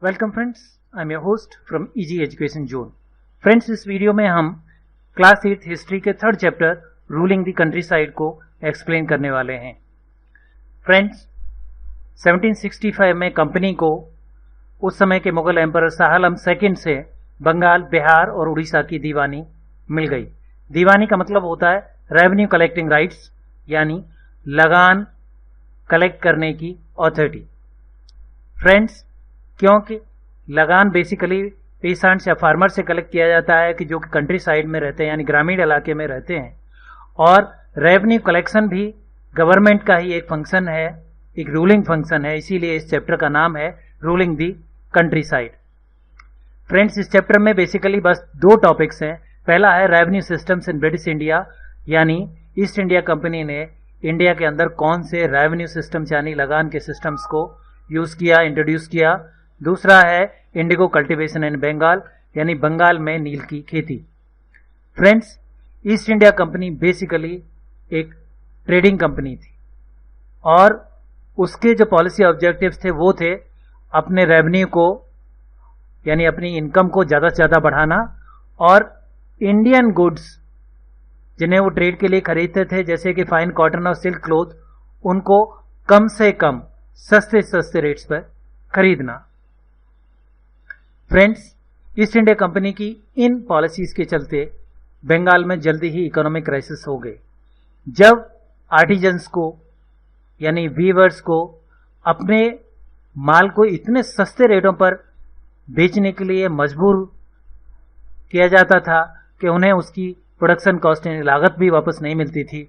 Welcome friends, I am your host from easy education zone. Friends, इस video में हम class 8 history के third chapter ruling the country side को explain करने वाले हैं। फ्रेंड्स, 1765 में कंपनी को उस समय के मुगल एम्परर शाह आलम सेकंड से बंगाल, बिहार और उड़ीसा की दीवानी मिल गई। दीवानी का मतलब होता है रेवेन्यू कलेक्टिंग राइट्स, यानी लगान कलेक्ट करने की अथॉरिटी। फ्रेंड्स, क्योंकि लगान बेसिकली पेसेंट्स या फार्मर से कलेक्ट किया जाता है कि जो कि कंट्री साइड में रहते हैं, यानी ग्रामीण इलाके में रहते हैं, और रेवेन्यू कलेक्शन भी गवर्नमेंट का ही एक फंक्शन है, एक रूलिंग फंक्शन है। इसीलिए इस चैप्टर का नाम है रूलिंग दी कंट्री साइड। फ्रेंड्स, इस चैप्टर में बेसिकली बस दो टॉपिक्स हैं। पहला है revenue systems in British India, यानी ईस्ट इंडिया कंपनी ने इंडिया के अंदर कौन से रेवेन्यू सिस्टम्स यानी लगान के सिस्टम्स को यूज किया, इंट्रोड्यूस किया। दूसरा है इंडिगो कल्टीवेशन इन बंगाल, यानी बंगाल में नील की खेती। Friends, east India company basically एक ट्रेडिंग कंपनी थी और उसके जो पॉलिसी ऑब्जेक्टिव्स थे वो थे अपने रेवेन्यू को, यानी अपनी इनकम को ज़्यादा से ज़्यादा बढ़ाना, और इंडियन गुड्स जिन्हें वो ट्रेड के लिए खरीदते थे, जैसे कि फाइन कॉटन और सिल्क क्लोथ, उनको कम से कम सस्ते सस्ते रेट्स पर खरीदना। फ्रेंड्स, ईस्ट इंडिया कंपनी की इन पॉलिसीज के चलते बंगाल में जल्दी ही इकोनॉमिक क्राइसिस हो गए। जब आर्टिजन्स को यानी वीवर्स को अपने माल को इतने सस्ते रेटों पर बेचने के लिए मजबूर किया जाता था कि उन्हें उसकी प्रोडक्शन कॉस्ट यानी लागत भी वापस नहीं मिलती थी,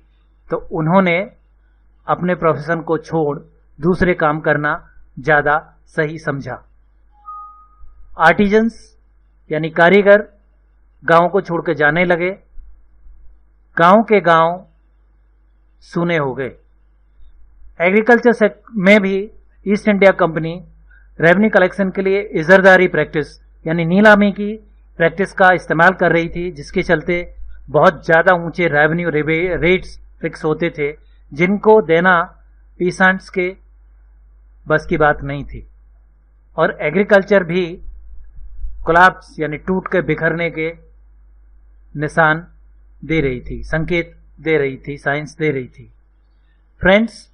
तो उन्होंने अपने प्रोफेशन को छोड़ दूसरे काम करना ज़्यादा सही समझा। आर्टिजन्स यानी कारीगर गांव को छोड़ के जाने लगे। गांव के गांव सूने हो गए। एग्रीकल्चर में भी east India company revenue collection के लिए इजरदारी प्रैक्टिस यानी नीलामी की प्रैक्टिस का इस्तेमाल कर रही थी, जिसके चलते बहुत ज़्यादा ऊंचे रेवेन्यू रेट्स फिक्स होते थे, जिनको देना पीसेंट्स के बस की बात नहीं थी। और एग्रीकल्चर भी कोलैप्स यानी टूट के बिखरने के निशान दे रही थी, संकेत दे रही थी, साइंस दे रही थी। फ्रेंड्स,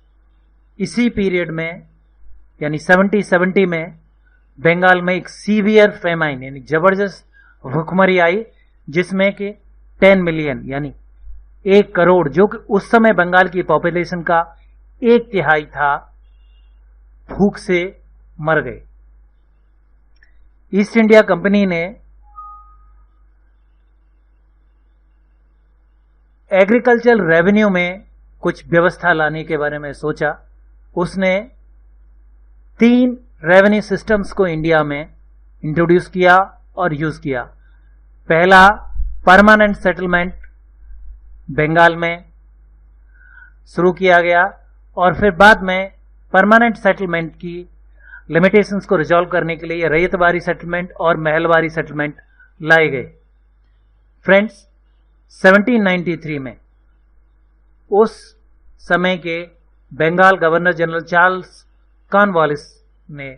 इसी पीरियड में यानी 1770 में बंगाल में एक सीवियर फेमाइन यानी जबरदस्त भूखमरी आई, जिसमें कि 10 मिलियन यानी 1 करोड़, जो कि उस समय बंगाल की पॉपुलेशन का 1/3 था, भूख से मर गए। ईस्ट इंडिया कंपनी ने एग्रीकल्चर रेवेन्यू में कुछ व्यवस्था लाने के बारे में सोचा। उसने 3 रेवेन्यू सिस्टम्स को इंडिया में इंट्रोड्यूस किया और यूज किया। पहला, परमानेंट सेटलमेंट बंगाल में शुरू किया गया, और फिर बाद में परमानेंट सेटलमेंट की लिमिटेशंस को रिजॉल्व करने के लिए रैयतवारी सेटलमेंट और महलवारी सेटलमेंट लाए गए। फ्रेंड्स, 1793 में उस समय के Bengal governor general Charles Cornwallis ने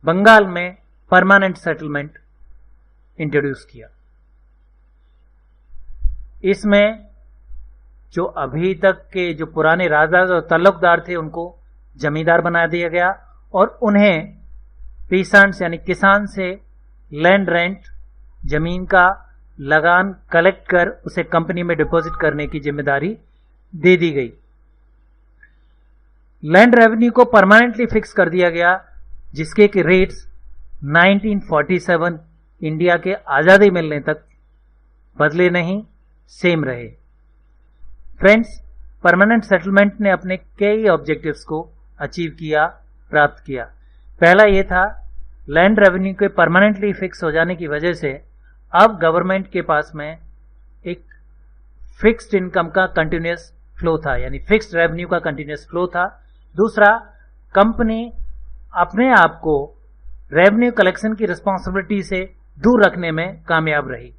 बंगाल में परमानेंट सेटलमेंट इंट्रोड्यूस किया। इसमें जो अभी तक के जो पुराने राजा और तल्लुकदार थे उनको जमींदार बना दिया गया, और उन्हें पीसेंट्स यानी किसान से लैंड रेंट जमीन का लगान कलेक्ट कर उसे कंपनी में डिपॉजिट करने की जिम्मेदारी दे दी गई। लैंड रेवेन्यू को परमानेंटली फिक्स कर दिया गया, जिसके कि रेट्स 1947 इंडिया के आज़ादी मिलने तक बदले नहीं, सेम रहे। फ्रेंड्स, परमानेंट सेटलमेंट ने अपने कई ऑब्जेक्टिव्स को अचीव किया, प्राप्त किया। पहला ये था, लैंड रेवेन्यू के परमानेंटली फिक्स हो जाने की वजह से अब गवर्नमेंट के पास में एक फिक्स्ड इनकम का कंटिन्यूस फ्लो था, यानी फिक्स्ड रेवेन्यू का कंटिन्यूस फ्लो था। दूसरा, कंपनी अपने आप को रेवेन्यू कलेक्शन की रिस्पॉन्सिबिलिटी से दूर रखने में कामयाब रही,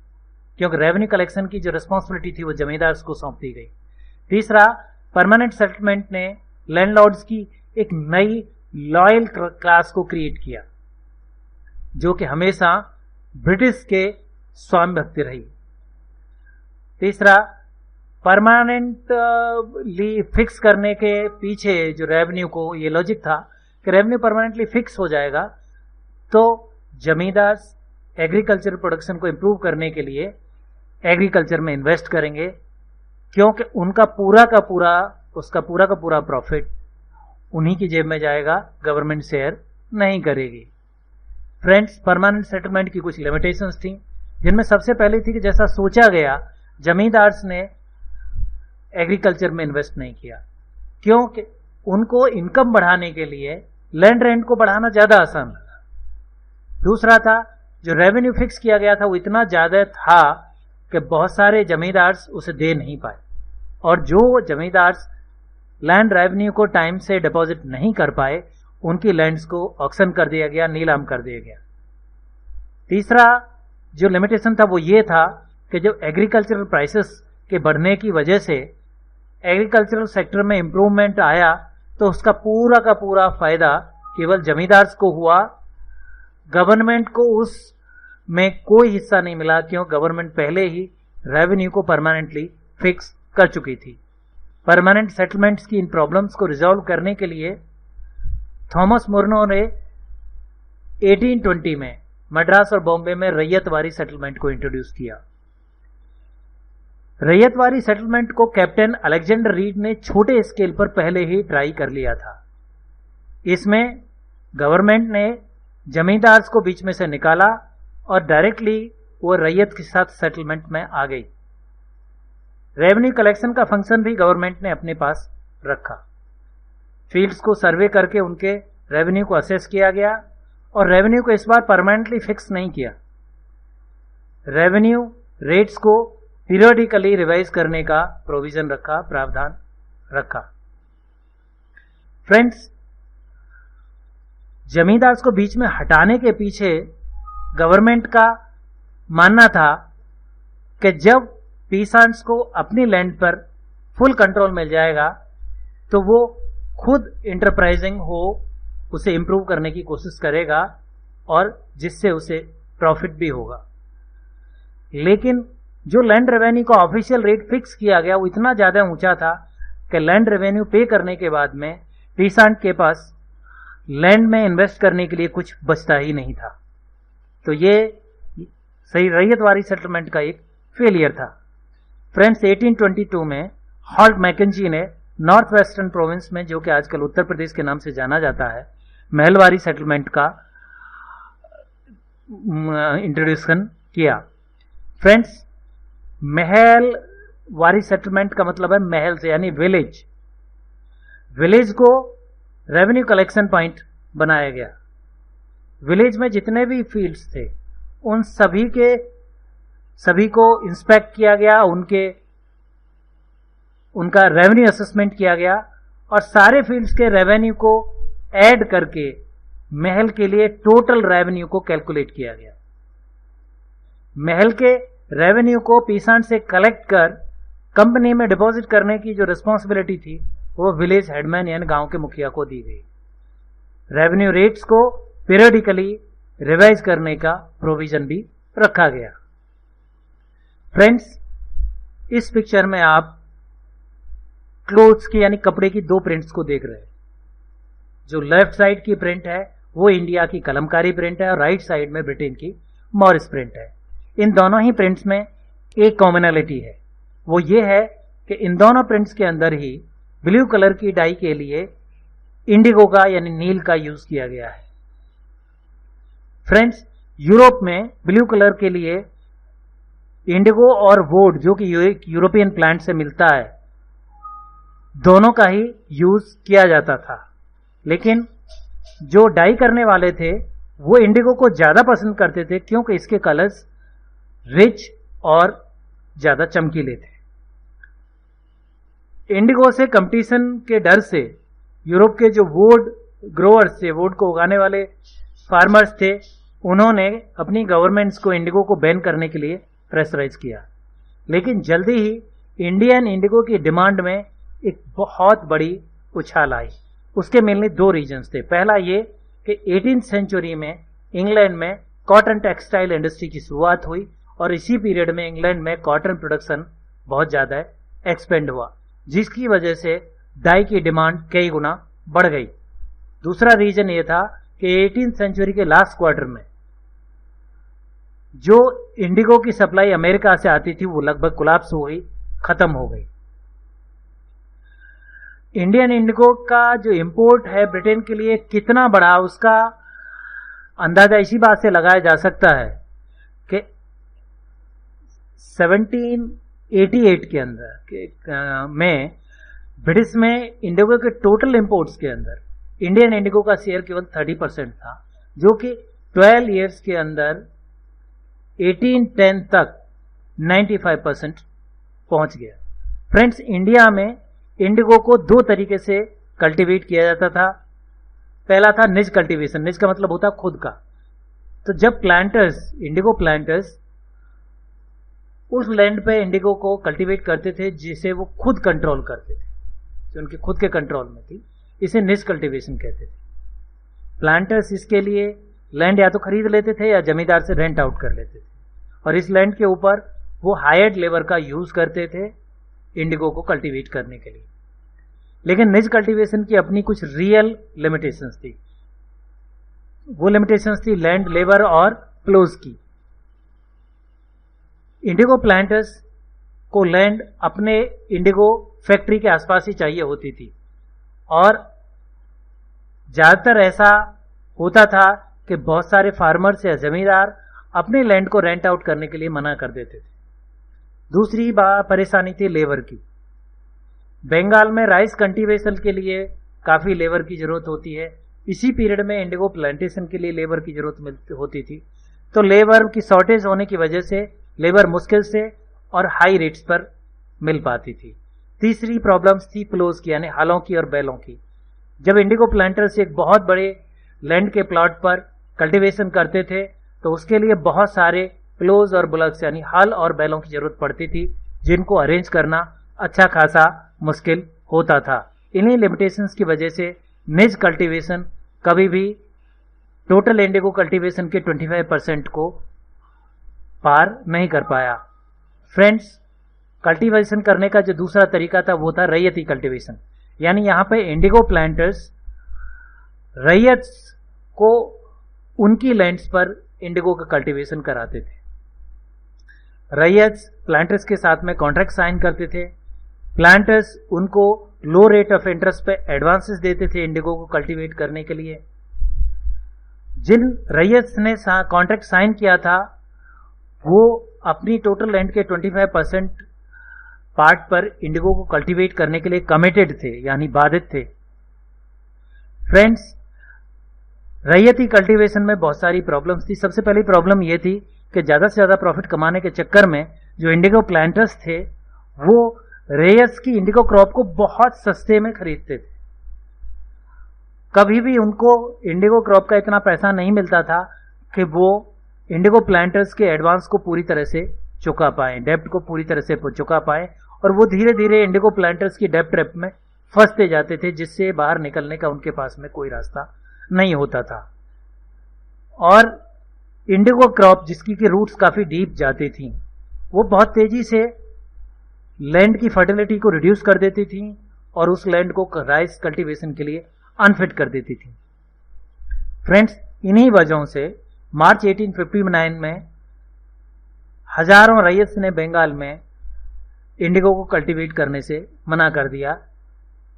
क्योंकि रेवेन्यू कलेक्शन की जो रिस्पॉन्सिबिलिटी थी वो जमींदार को सौंप दी गई। तीसरा, परमानेंट सेटलमेंट ने लैंडलॉर्ड्स की एक नई लॉयल क्लास को क्रिएट किया। जो कि हमेशा ब्रिटिश के स्वामी भक्ति रही। तीसरा, परमानेंटली फिक्स करने के पीछे जो रेवेन्यू को ये लॉजिक था कि रेवेन्यू परमानेंटली फिक्स हो जाएगा तो जमींदार एग्रीकल्चर प्रोडक्शन को इंप्रूव करने के लिए एग्रीकल्चर में इन्वेस्ट करेंगे, क्योंकि उनका पूरा का पूरा प्रॉफिट उन्हीं की जेब में जाएगा, गवर्नमेंट शेयर नहीं करेगी। फ्रेंड्स, परमानेंट सेटलमेंट की कुछ लिमिटेशंस थी, जिनमें सबसे पहली थी कि जैसा सोचा गया जमींदार्स ने एग्रीकल्चर में इन्वेस्ट नहीं किया, क्योंकि उनको इनकम बढ़ाने के लिए लैंड रेंट को बढ़ाना ज्यादा आसान लगा। दूसरा था, जो रेवेन्यू फिक्स किया गया था वो इतना ज्यादा था कि बहुत सारे जमींदार्स उसे दे नहीं पाए, और जो जमींदार्स लैंड रेवेन्यू को टाइम से डिपॉजिट नहीं कर पाए उनकी लैंड्स को ऑक्शन कर दिया गया, नीलाम कर दिया गया। तीसरा जो लिमिटेशन था वो ये था कि जब एग्रीकल्चरल प्राइसेस के बढ़ने की वजह से एग्रीकल्चरल सेक्टर में इंप्रूवमेंट आया तो उसका पूरा का पूरा फायदा केवल जमींदार्स को हुआ, गवर्नमेंट को उसमें कोई हिस्सा नहीं मिला, क्यों गवर्नमेंट पहले ही रेवेन्यू को परमानेंटली फिक्स कर चुकी थी। परमानेंट सेटलमेंट्स की इन प्रॉब्लम्स को रिजॉल्व करने के लिए थॉमस मुर्नो ने 1820 में मद्रास और बॉम्बे में रैयतवारी सेटलमेंट को इंट्रोड्यूस किया। रैयतवारी सेटलमेंट को कैप्टन अलेक्जेंडर रीड ने छोटे स्केल पर पहले ही ट्राई कर लिया था। इसमें गवर्नमेंट ने जमींदार्स को बीच में से निकाला और डायरेक्टली वो रैयत के साथ सेटलमेंट में आ गई। रेवेन्यू कलेक्शन का फंक्शन भी गवर्नमेंट ने अपने पास रखा। फील्ड्स को सर्वे करके उनके रेवेन्यू को असेस किया गया, और रेवेन्यू को इस बार परमानेंटली फिक्स नहीं किया। रेवेन्यू रेट्स को पीरियडिकली रिवाइज करने का प्रोविजन रखा, प्रावधान रखा। फ्रेंड्स, जमींदार्स को बीच में हटाने के पीछे गवर्नमेंट का मानना था कि जब पीसांट्स को अपनी लैंड पर फुल कंट्रोल मिल जाएगा तो वो खुद इंटरप्राइजिंग हो, उसे इंप्रूव करने की कोशिश करेगा और जिससे उसे प्रॉफिट भी होगा। लेकिन जो लैंड रेवेन्यू का ऑफिशियल रेट फिक्स किया गया वो इतना ज्यादा ऊंचा था कि लैंड रेवेन्यू पे करने के बाद में पीसांट के पास लैंड में इन्वेस्ट करने के लिए कुछ बचता ही नहीं था। तो ये सही रैयतवारी सेटलमेंट का एक फेलियर था। फ्रेंड्स, 1822 में हॉल्ट मैकेंजी ने नॉर्थ वेस्टर्न प्रोविंस में, जो कि आजकल उत्तर प्रदेश के नाम से जाना जाता है, महलवारी सेटलमेंट का इंट्रोड्यूशन किया। फ्रेंड्स, महलवारी सेटलमेंट का मतलब है महल से, यानी विलेज। विलेज को रेवेन्यू कलेक्शन पॉइंट बनाया गया। विलेज में जितने भी फील्ड्स थे उन सभी को इंस्पेक्ट किया गया, उनका रेवेन्यू असेसमेंट किया गया, और सारे फील्ड्स के रेवेन्यू को ऐड करके महल के लिए टोटल रेवेन्यू को कैलकुलेट किया गया। महल के रेवेन्यू को पीसांट से कलेक्ट कर कंपनी में डिपॉजिट करने की जो रिस्पॉन्सिबिलिटी थी वो विलेज हेडमैन यानी गांव के मुखिया को दी गई। रेवेन्यू रेट्स को पीरियडिकली रिवाइज करने का प्रोविजन भी रखा गया। फ्रेंड्स, इस पिक्चर में आप क्लोथ्स की यानी कपड़े की दो प्रिंट्स को देख रहे हैं। जो लेफ्ट साइड की प्रिंट है वो इंडिया की कलमकारी प्रिंट है और राइट साइड में ब्रिटेन की मॉरिस प्रिंट है। इन दोनों ही प्रिंट्स में एक कॉमनैलिटी है, वो ये है कि इन दोनों प्रिंट्स के अंदर ही ब्लू कलर की डाई के लिए इंडिगो का यानी नील का यूज किया गया है। फ्रेंड्स, यूरोप में ब्लू कलर के लिए इंडिगो और वोड, जो कि यूरोपियन प्लांट से मिलता है, दोनों का ही यूज किया जाता था। लेकिन जो डाई करने वाले थे वो इंडिगो को ज्यादा पसंद करते थे, क्योंकि इसके कलर्स रिच और ज्यादा चमकीले थे। इंडिगो से कंपटीशन के डर से यूरोप के जो वुड ग्रोअर्स थे, वुड को उगाने वाले फार्मर्स थे, उन्होंने अपनी गवर्नमेंट्स को इंडिगो को बैन करने के लिए प्रेशराइज किया। लेकिन जल्दी ही इंडियन इंडिगो की डिमांड में एक बहुत बड़ी उछाल आई। उसके मेनली दो रीजन्स थे। पहला ये कि 18th सेंचुरी में इंग्लैंड में कॉटन टेक्सटाइल इंडस्ट्री की शुरुआत हुई और इसी पीरियड में इंग्लैंड में कॉटन प्रोडक्शन बहुत ज़्यादा एक्सपेंड हुआ, जिसकी वजह से डाई की डिमांड कई गुना बढ़ गई। दूसरा रीजन ये था कि 18th सेंचुरी के लास्ट क्वार्टर में जो इंडिगो की सप्लाई अमेरिका से आती थी वो लगभग कोलैप्स हो गई, खत्म हो गई। इंडियन इंडिगो का जो इंपोर्ट है ब्रिटेन के लिए कितना बढ़ा, उसका अंदाजा इसी बात से लगाया जा सकता है कि 1788 के अंदर में ब्रिटिश में इंडिगो के टोटल इंपोर्ट्स के अंदर इंडियन इंडिगो का शेयर केवल 30% था, जो कि 12 इयर्स के अंदर 1810 तक 95% पहुंच गया। फ्रेंड्स, इंडिया में इंडिगो को दो तरीके से कल्टीवेट किया जाता था। पहला था निज कल्टीवेशन। निज का मतलब होता खुद का। तो जब प्लांटर्स, इंडिगो प्लांटर्स उस लैंड पे इंडिगो को कल्टीवेट करते थे जिसे वो खुद कंट्रोल करते थे, जो उनके खुद के कंट्रोल में थी, इसे निज कल्टीवेशन कहते थे। प्लांटर्स इसके लिए लैंड या तो खरीद लेते थे या जमींदार से रेंट आउट कर लेते थे, और इस लैंड के ऊपर वो हायर्ड लेबर का यूज करते थे इंडिगो को कल्टीवेट करने के लिए। लेकिन निज कल्टीवेशन की अपनी कुछ रियल लिमिटेशंस थी। वो लिमिटेशंस थी लैंड, लेबर और क्लोज की। इंडिगो प्लांटर्स को लैंड अपने इंडिगो फैक्ट्री के आसपास ही चाहिए होती थी, और ज्यादातर ऐसा होता था कि बहुत सारे फार्मर्स या जमींदार अपने लैंड को रेंट आउट करने के लिए मना कर देते थे। दूसरी परेशानी थी लेबर की। बंगाल में राइस कल्टीवेशन के लिए काफी लेबर की जरूरत होती है। इसी पीरियड में इंडिगो प्लांटेशन के लिए लेबर की जरूरत होती थी। तो लेबर की शॉर्टेज होने की वजह से लेबर मुश्किल से और हाई रेट्स पर मिल पाती थी। तीसरी प्रॉब्लम्स थी प्लोज की, यानी हलों की और बैलों की। जब इंडिगो प्लांटर्स एक बहुत बड़े लैंड के प्लॉट पर कल्टीवेशन करते थे तो उसके लिए बहुत सारे प्लोज और बुलक्स यानी हल और बैलों की जरूरत पड़ती थी, जिनको अरेंज करना अच्छा खासा मुश्किल होता था। इन्हीं लिमिटेशंस की वजह से निज कल्टीवेशन कभी भी टोटल इंडिगो कल्टीवेशन के 25% को पार नहीं कर पाया। फ्रेंड्स, कल्टीवेशन करने का जो दूसरा तरीका था वो था रैयती कल्टीवेशन, यानी यहां पे इंडिगो प्लांटर्स रैयत को उनकी लैंड्स पर इंडिगो का कल्टीवेशन कराते थे। रैयत प्लांटर्स के साथ में कॉन्ट्रैक्ट साइन करते थे। प्लांटर्स उनको लो रेट ऑफ इंटरेस्ट पे एडवांसेस देते थे इंडिगो को कल्टीवेट करने के लिए। जिन रैयत ने कॉन्ट्रैक्ट साइन किया था वो अपनी टोटल लैंड के 25% पार्ट पर इंडिगो को कल्टीवेट करने के लिए कमिटेड थे, यानी बाधित थे। फ्रेंड्स, रैयती कल्टीवेशन में बहुत सारी प्रॉब्लम्स थी। सबसे पहली प्रॉब्लम यह थी कि ज्यादा से ज्यादा प्रॉफिट कमाने के चक्कर में जो इंडिगो प्लांटर्स थे वो रैयत की इंडिगो क्रॉप को बहुत सस्ते में खरीदते थे। कभी भी उनको इंडिगो क्रॉप का इतना पैसा नहीं मिलता था कि वो इंडिगो प्लांटर्स के एडवांस को पूरी तरह से चुका पाए, डेब्ट को पूरी तरह से चुका पाए, और वो धीरे धीरे इंडिगो प्लांटर्स की डेब्ट ट्रैप में फंसते जाते थे, जिससे बाहर निकलने का उनके पास में कोई रास्ता नहीं होता था। और इंडिगो क्रॉप जिसकी की रूट्स काफी डीप जाती थी, वो बहुत तेजी से लैंड की फर्टिलिटी को रिड्यूस कर देती थी और उस लैंड को राइस कल्टीवेशन के लिए अनफिट कर देती थी। फ्रेंड्स, इन्हीं वजहों से मार्च 1859 में हजारों रैयत ने बंगाल में इंडिगो को कल्टीवेट करने से मना कर दिया।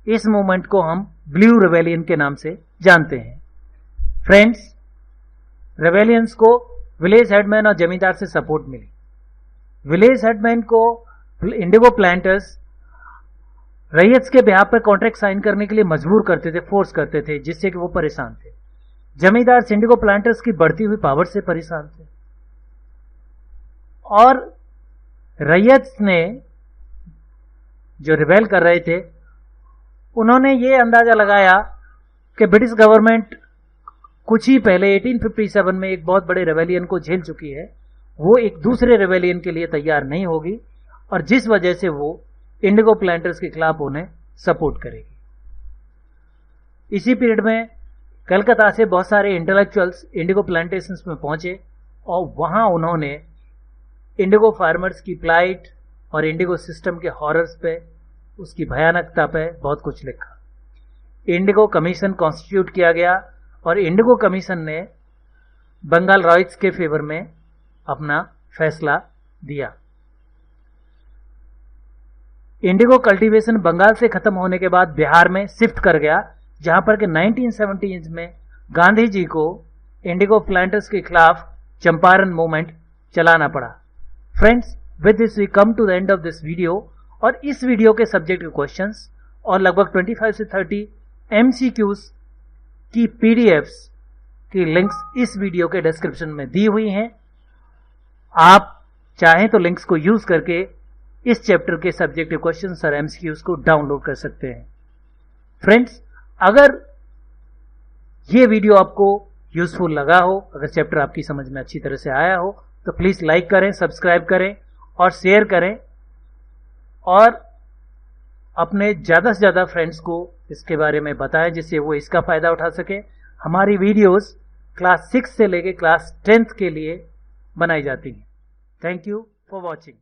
इस मूवमेंट को हम ब्लू रेबेलियन के नाम से जानते हैं। फ्रेंड्स, रेबेलियंस को विलेज हेडमैन और जमींदार से सपोर्ट मिली। विलेज हेडमैन को इंडिगो प्लांटर्स रैयत के बिहाफ पर कॉन्ट्रैक्ट साइन करने के लिए मजबूर करते थे, फोर्स करते थे, जिससे कि वो परेशान थे। जमींदार इंडिगो प्लांटर्स की बढ़ती हुई पावर से परेशान थे, और रैयत ने जो रिबेल कर रहे थे उन्होंने ये अंदाजा लगाया कि ब्रिटिश गवर्नमेंट कुछ ही पहले 1857 में एक बहुत बड़े रेबेलियन को झेल चुकी है, वो एक दूसरे रेबेलियन के लिए तैयार नहीं होगी, और जिस वजह से वो इंडिगो प्लांटर्स के खिलाफ उन्हें सपोर्ट करेगी। इसी पीरियड में कलकत्ता से बहुत सारे इंटेलेक्चुअल्स इंडिगो प्लांटेशंस में पहुंचे और वहाँ उन्होंने इंडिगो फार्मर्स की प्लाइट और इंडिगो सिस्टम के हॉरर्स पे, उसकी भयानकता पे बहुत कुछ लिखा। इंडिगो कमीशन कॉन्स्टिट्यूट किया गया और इंडिगो कमीशन ने बंगाल राइट्स के फेवर में अपना फैसला दिया। इंडिगो कल्टीवेशन बंगाल से खत्म होने के बाद बिहार में शिफ्ट कर गया, जहां पर कि 1970s में गांधी जी को इंडिगो प्लांटर्स के खिलाफ चंपारण मूवमेंट चलाना पड़ा। Friends, with this we come to the end of this video, और इस वीडियो के सब्जेक्ट के क्वेश्चंस और लगभग 25 से 30 MCQs की PDFs की लिंक्स इस वीडियो के डिस्क्रिप्शन में दी हुई हैं। आप चाहें तो लिंक्स को यूज करके इस चैप्टर के सब्जेक्टिव क्वेश्चंस और MCQs को डाउनलोड कर सकते हैं। फ्रेंड्स, अगर ये वीडियो आपको यूजफुल लगा हो, अगर चैप्टर आपकी समझ में अच्छी तरह से आया हो, तो प्लीज लाइक करें, सब्सक्राइब करें और शेयर करें, और अपने ज्यादा से ज्यादा फ्रेंड्स को इसके बारे में बताएं जिससे वो इसका फायदा उठा सके। हमारी वीडियोस क्लास 6 से लेकर क्लास 10th के लिए बनाई जाती हैं। Thank you for watching.